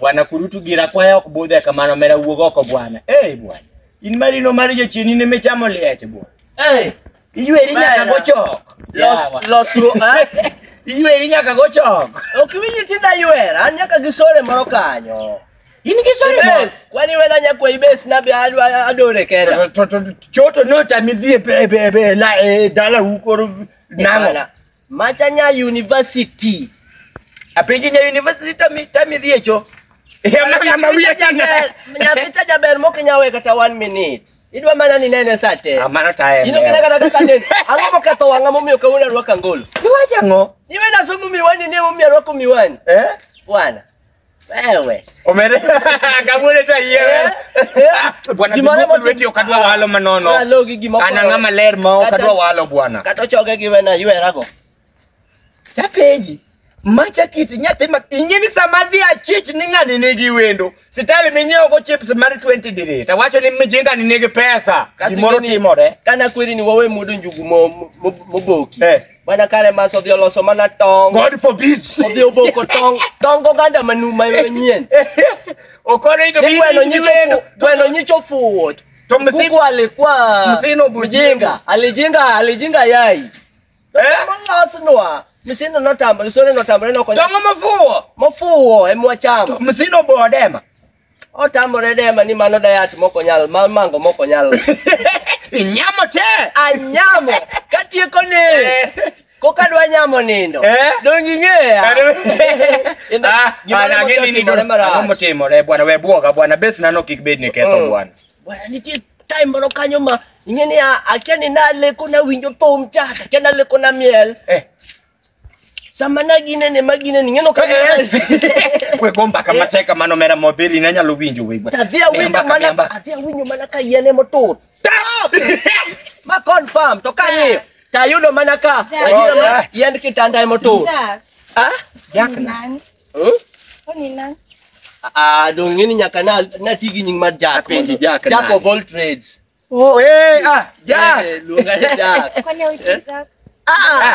bwana kurutu gira kwa yao kubodha kamano mera uogoko bwana. Bwana. In marino marijo chini nimechamo leche bwana. Iyueri nyaka gochok. Losruok Iyueri nyaka gochok. Okiwinji tinda yuera nyaka gisore moro kanyo. In gisore moro. Kwani wena nyakwa ibes na be adore kenda. Choto no tamidhie be la dala ukoro nango. Machanya University. Apenjinya University tamidhie cho. Mawia changa. Nyapita jaber moko nyawe kata 1 minute. Idwa mana ni nene sate. Amana tae. Ino kila kata kande. Ango makato wanga mumio kauna ruaka ngolo. Iwacha ngo. Niwe na sumu miwani ni mumia ruako miwani. Bwana. Wewe. Omere. Kabure ta yewe. Bwana gimana wetu okadwa walo manono. Ananga maler ma okadwa walo bwana. Kato choge giwena yuera go. Tapeji. Macha kiti nyate ingini samadhi achich ni ngani nigi wendo. Sitali minyeo go chips mari 20 dire. Tawacho ni mjinga ni nigi pesa. Gimoro timore. Kana kwiri ni wewe mudu njugu moboki. Bwana kare maso dio loso mana tong. God forbid. Odio boko tong. Tongo ganda manuma yenyen. Okore ito bidi bueno nyicho fuot. Kuku alikuwa mjinga. Alijinga yai. Mlasnwa. Misino notamba, lisone notamba no kwa. Tongo mafuo. Mafuo emwachama. Misino bodema. Otamo redema ni mano dayat moko nyal, mango moko nyal. Nyamo te. Anyamo. Katieko ni. Kokadwa nyamo nindo. Dongi ngea. Ana ngeni ni domo timore bwana we buoga bwana besi nano kikbed ni keto bwana. Bwana niti time moro kanyo ma ngeni akiani nale kuna winjo tom chata, kena le kuna miel. Samana gine ne magine ni ngeno kaya. We gomba kama cheka mano mera mobili nanya lubinjo we. Tadia winyo mana kayene motot. Ma confirm to kanye. Tayudo mana ka. Yende kitanda motot. Jack na. Oni nan. Dong ngini nyaka na tigi nying ma Jack. Jack of all trades. Jack. Lunga Jack. Kwani uiti Jack?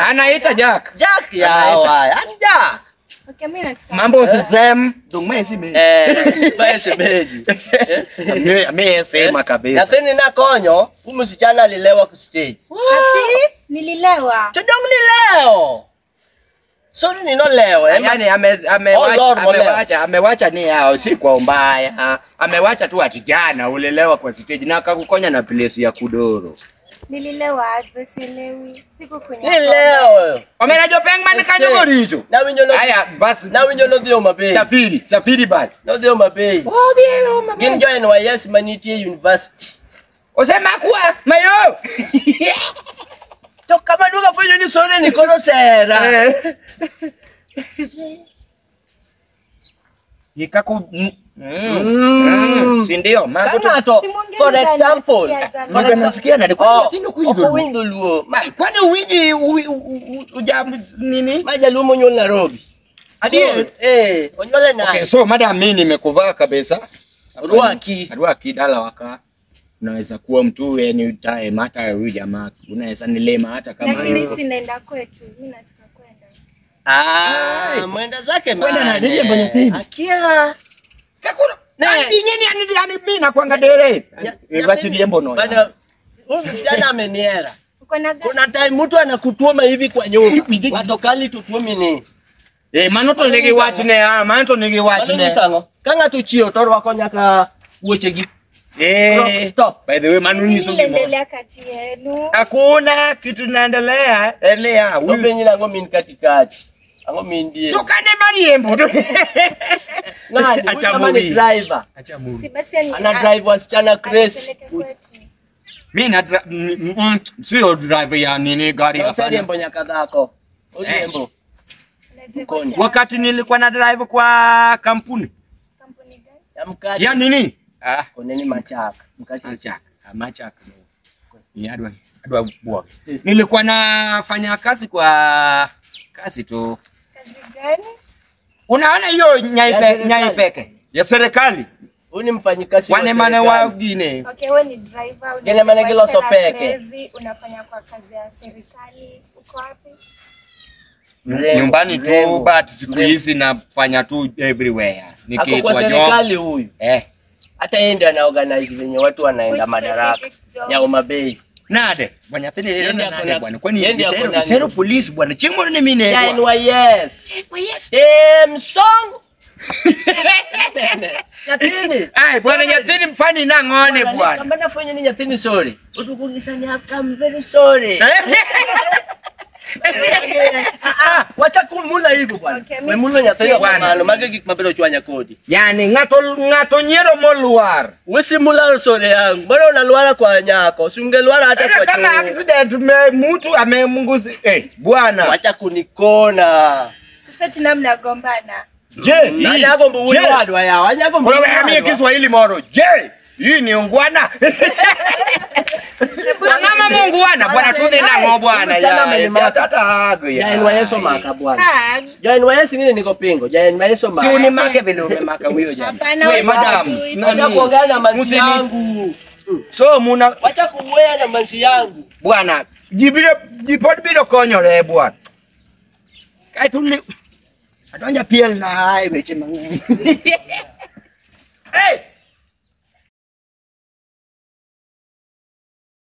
Anaita Jack. Jack ya. Jack. Okay, mimi nataka. Mambo zem. Dong mesi me. Mesi meji. Mimi sema kabisa. Nateni na konyo, msichana alilewa ku stage. Ati nililewa. Tudong nileo. Sorry nino leo. Yani amewacha ni hao si kwa mbaya. Amewacha tu atijana ulelewa kwa stage na akakukonya na place ya kudoro. Nililewa aje silewi. Siku kunya. Nileo. Omera jopeng man kanyo goricho. Na winyo no. Aya bas. Na winyo no dio mabe. Safiri bas. No dio mabe. Dio mabe. Gin join YS Maniti University. Osema kwa mayo. To kama duga fwenyo ni sone ni kono sera. Yikaku sindio kama to for example nasikia na kwa tindo kuindo luo kwani uwiji ujambo nini majalumo nyol Nairobi adie onyole na okay so madam mimi nimekuvaa kabisa ruaki dala waka unaweza kuwa mtu yani time hata huyu jamaa unaweza nilema hata kama lakini sinaenda kwetu mimi nataka kwenda mwenda zake kwenda na nini mbona tini akia kakura nyeni yani mimi na kuanga dere wachilie mbono bana huyu msichana ameniera kuna time mtu anakutuoma hivi kwa nyumba watokali tutuomi ni manoto nigi wachne manoto nigi wachne sango kanga tuchio toro wako nyaka uoche gi stop by the way manuni so endelea kati yenu hakuna kitu naendelea elea wewe nyina ngo mimi katikati ango mimi ndiye tukane mariembo nani kama ni driver acha movie si basi ana drive wasichana Grace mimi na sio driver ya nini gari hapa sasa mbonya kadhako ujembo wakati nilikuwa na drive kwa kampuni gani ya nini koneni machaka machaka ni adwa bwa nilikuwa nafanya kazi kwa kazi tu kazi gani unaona hiyo nyaipeke ya serikali uni mfanyikazi wane mane wengine okay wewe ni driver gene mane giloso peke unafanya kwa kazi ya serikali uko wapi nyumbani tu, but siku hizi nafanya tu everywhere. Nikiitwa serikali huyu. Hata yeye ndiye ana organize venye watu wanaenda madaraka ya Homa Bay. Nade, bwana Fini leo nade bwana. Kwani zero police bwana. Chimo ni mimi ne. Ya NYS. NYS. Song. Nyatini. Bwana Nyatini mfani na ngone bwana. Kama nafanya ni Nyatini sorry. Utukugisanya I'm very sorry. Wacha kumula hivyo bwana. Memula Nyatini bwana. Magegi mabelo chwanya kodi. Yani ngato nyero moluar. Wesi mula sorry yangu. Bwana unaluara kwa nyako. Usingeluara hata kwa choo. Kama accident mtu amemunguzi. Bwana. Wacha kunikona. Sasa tuna mnagombana. Je, nani yako mbuyu wadwa yao? Anyako mbuyu. Wewe hamia Kiswahili moro. Je, hii ni ungwana? Mama mungwana bwana tuze na ngo bwana ya. Hata hago ya. Jaini wayeso maka bwana. Jaini wayesi ngine niko pingo. Jaini wayeso maka. Si unimake vile umemaka huyo jana. Wewe madam, wacha kuongea na manzi yangu. So muna wacha kuongea na manzi yangu. Bwana, jipot bilo konyore bwana. Kai tuli Adonja pia na hai weche mang'eny. Hey!